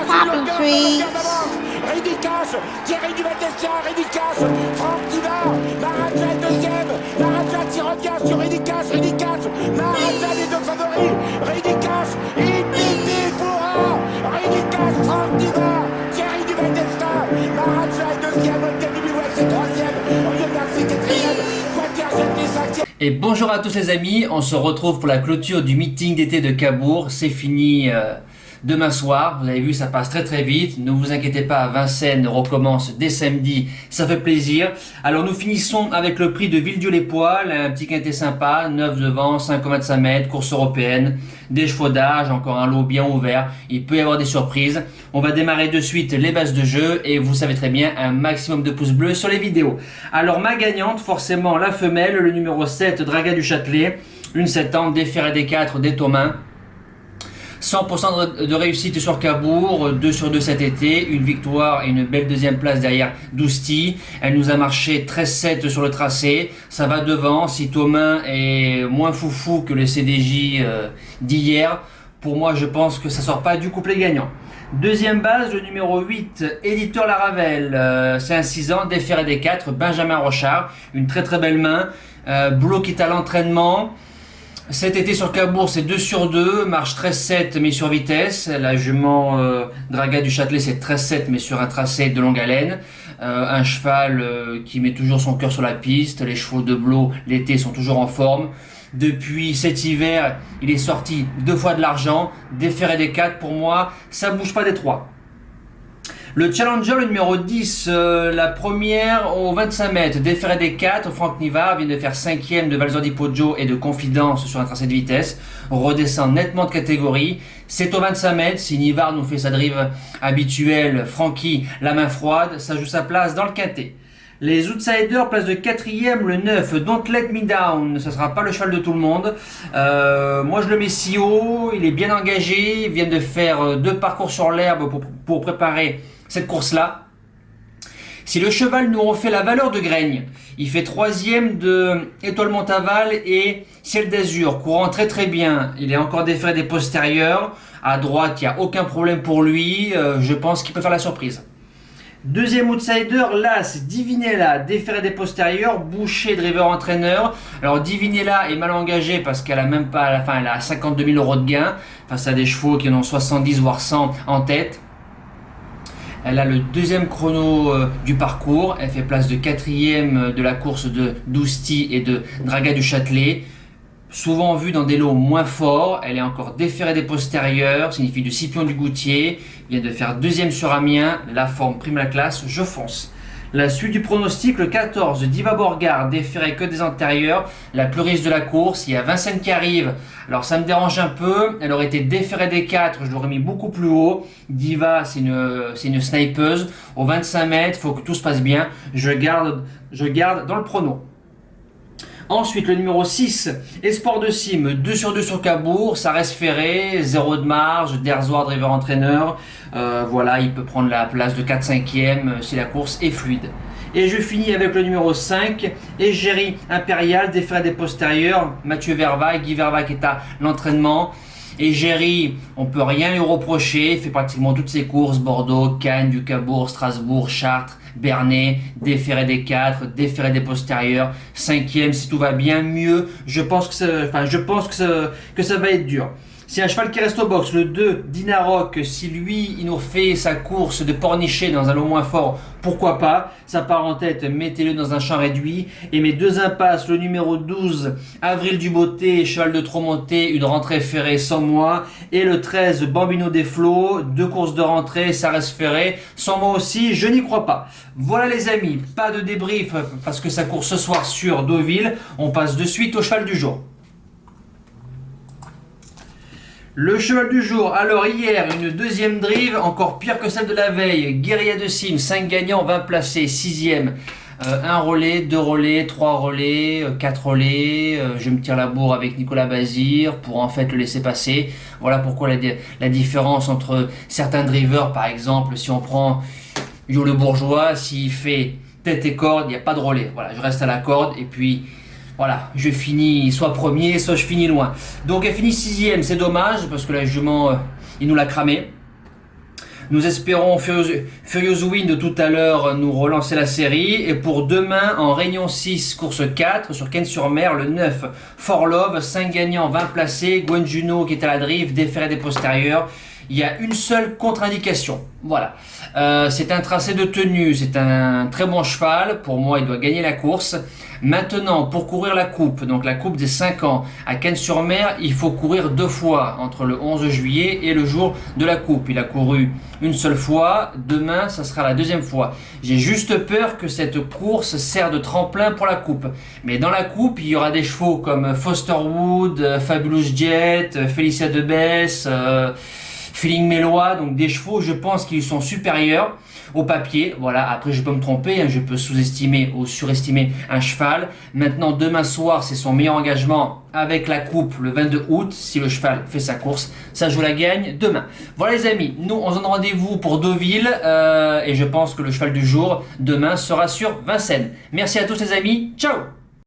Popping trees. Ridicache, Thierry du Val-d'Estia, Ridicache, Franck qui va, Maharaja deuxième, Maharaja qui revient sur Ridicache, Maharaja les deux favoris, Ridicache, Ipiti Foura, Ridicache, Franck qui va, Thierry du Val-d'Estia, Maharaja est deuxième, Olteni Biwet c'est troisième, Oriol Garcia quatrième, Quater Jetli cinquième. Et bonjour à tous les amis, on se retrouve pour la clôture du meeting d'été de Cabourg, c'est fini demain soir, vous avez vu ça passe très très vite, ne vous inquiétez pas, Vincennes recommence dès samedi, ça fait plaisir. Alors nous finissons avec le prix de Villedieu-les-Poils, un petit quintet sympa, 9 devant, 5,25 mètres, course européenne, des chevaudages, encore un lot bien ouvert, il peut y avoir des surprises. On va démarrer de suite les bases de jeu et vous savez très bien, un maximum de pouces bleus sur les vidéos. Alors ma gagnante, forcément la femelle, le numéro 7, Draga du Châtelet, une 7 ans, des Ferrets des 4, des Thomains. 100% de réussite sur Cabourg, 2 sur 2 cet été, une victoire et une belle deuxième place derrière Dousti. Elle nous a marché 13-7 sur le tracé, ça va devant. Si Thomain est moins foufou que le CDJ d'hier, pour moi je pense que ça sort pas du couplet gagnant. Deuxième base, le numéro 8, Éditeur Laravel, c'est un 6 ans, des Ferrets des 4, Benjamin Rochard, une très très belle main, Boulot qui est à l'entraînement. Cet été sur Cabourg, c'est 2 sur 2, marche 13-7 mais sur vitesse. La jument Draga du Châtelet, c'est 13-7 mais sur un tracé de longue haleine. Un cheval qui met toujours son cœur sur la piste. Les chevaux de Blot, l'été, sont toujours en forme. Depuis cet hiver, il est sorti 2 fois de l'argent. Des Ferrets des 4, pour moi, ça bouge pas des 3. Le Challenger, le numéro 10, la première aux 25 mètres, des Ferrets des 4, Franck Nivard vient de faire 5e de Valzor di Poggio et de Confidence sur un tracé de vitesse, on redescend nettement de catégorie, c'est aux 25 mètres, si Nivard nous fait sa drive habituelle, Francky, la main froide, ça joue sa place dans le quintet. Les outsiders, place de 4e, le 9, Don't Let Me Down, ça sera pas le cheval de tout le monde. Moi je le mets si haut, il est bien engagé, il vient de faire 2 parcours sur l'herbe pour préparer cette course-là. Si le cheval nous refait la valeur de Graigne, il fait 3e de Étoile Montaval et Ciel d'Azur, courant très très bien. Il est encore des Ferrets des postérieurs. À droite, il n'y a aucun problème pour lui. Je pense qu'il peut faire la surprise. Deuxième outsider, l'As, Divinella, des Ferrets des postérieurs, Boucher, driver entraîneur. Alors Divinella est mal engagée parce qu'elle a même pas, à la fin, elle a 52 000 € de gain face à des chevaux qui en ont 70 voire 100 en tête. Elle a le deuxième chrono du parcours, elle fait place de 4e de la course de Dousti et de Draga du Châtelet. Souvent vue dans des lots moins forts, elle est encore déférée des postérieurs, signifie du Scipion du Goutier, vient de faire 2e sur Amiens, la forme prime la classe, je fonce. La suite du pronostic, le 14, Diva Borgard, déféré que des antérieurs, la plus riche de la course, il y a Vincennes qui arrive, alors ça me dérange un peu, elle aurait été déférée des 4, je l'aurais mis beaucoup plus haut, Diva c'est une snipeuse, aux 25 mètres, il faut que tout se passe bien, je garde dans le prono. Ensuite, le numéro 6, Espoir de Cime, 2 sur 2 sur Cabourg, ça reste ferré, 0 de marge, Derzoir, driver entraîneur. Voilà, il peut prendre la place de 4-5e si la course est fluide. Et je finis avec le numéro 5, Égérie Impérial, des Ferrets des postérieurs, Mathieu Verva, Guy Verva qui est à l'entraînement. Égérie, on peut rien lui reprocher, il fait pratiquement toutes ses courses, Bordeaux, Cannes, du Cabourg, Strasbourg, Chartres, Bernay, des Ferrets des 4, des Ferrets des postérieurs, 5e si tout va bien, mieux, je pense que ça va être dur. C'est un cheval qui reste au box, le 2, Dinaroc, si lui, il nous fait sa course de pornichet dans un lot moins fort, pourquoi pas. Ça part en tête, mettez-le dans un champ réduit. Et mes 2 impasses, le numéro 12, Avril du Beauté, cheval de trop monté, une rentrée ferrée sans moi. Et le 13, Bambino des Flots, 2 courses de rentrée, ça reste ferré. Sans moi aussi, je n'y crois pas. Voilà les amis, pas de débrief parce que ça court ce soir sur Deauville. On passe de suite au cheval du jour. Le cheval du jour, alors hier, une deuxième drive, encore pire que celle de la veille. Guérilla de Cime, 5 gagnants, 20 placés, 6e. 1 relais, 2 relais, 3 relais, 4 relais. Je me tire la bourre avec Nicolas Bazir pour en fait le laisser passer. Voilà pourquoi la différence entre certains drivers, par exemple, si on prend Le Bourgeois, s'il fait tête et corde, il n'y a pas de relais. Voilà, je reste à la corde et puis voilà, je finis soit premier, soit je finis loin. Donc elle finit 6ème, c'est dommage, parce que la jument, il nous l'a cramé. Nous espérons Furious Wind tout à l'heure nous relancer la série. Et pour demain, en Réunion 6, course 4, sur Cannes-sur-Mer, le 9, For Love, 5 gagnants, 20 placés, Gwen Juno qui est à la drive, déféré des postérieurs. Il y a une seule contre-indication. Voilà. C'est un tracé de tenue, c'est un très bon cheval. Pour moi, il doit gagner la course. Maintenant, pour courir la coupe, donc la coupe des 5 ans à Cannes-sur-Mer, il faut courir 2 fois entre le 11 juillet et le jour de la coupe. Il a couru une seule fois, demain ça sera la 2e fois. J'ai juste peur que cette course sert de tremplin pour la coupe. Mais dans la coupe, il y aura des chevaux comme Foster Wood, Fabulous Jet, Félicia de Besse, Feeling Mélois, donc des chevaux, je pense qu'ils sont supérieurs au papier. Voilà, après je peux me tromper, hein, je peux sous-estimer ou surestimer un cheval. Maintenant, demain soir, c'est son meilleur engagement avec la coupe le 22 août. Si le cheval fait sa course, ça je vous la gagne demain. Voilà les amis, nous on se donne rendez-vous pour Deauville et je pense que le cheval du jour demain sera sur Vincennes. Merci à tous les amis, ciao.